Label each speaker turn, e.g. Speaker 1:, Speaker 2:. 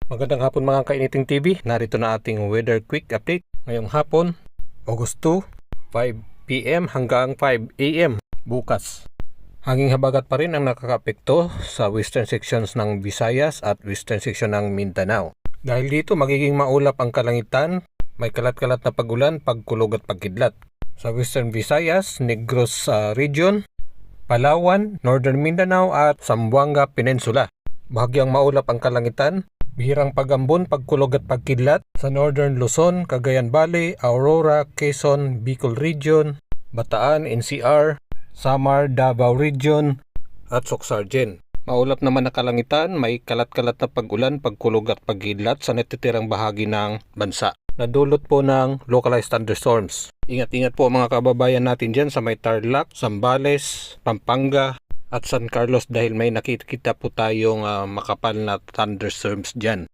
Speaker 1: Magandang hapon mga kainiting TV. Narito na ating weather quick update. Ngayong hapon, August 2, 5 PM hanggang 5 AM bukas. Hanging habagat pa rin ang nakakaapekto sa western sections ng Visayas at western section ng Mindanao. Dahil dito magiging maulap ang kalangitan, may kalat-kalat na pagulan, pagkulog at pagkidlat. Sa western Visayas, Negros region, Palawan, Northern Mindanao at Zamboanga Peninsula. Bahagyang maulap ang kalangitan, bihirang pagambon, pagkulog at pagkidlat sa Northern Luzon, Cagayan Valley, Aurora, Quezon, Bicol Region, Bataan, NCR, Samar, Davao Region at Soxargen. Maulap naman na kalangitan, may kalat-kalat na pagulan, pagkulog at pagkidlat sa natitirang bahagi ng bansa. Nadulot po ng localized thunderstorms. Ingat-ingat po mga kababayan natin dyan sa may Tarlac, Zambales, Pampanga at San Carlos dahil may nakikita po tayong makapal na thunderstorms dyan.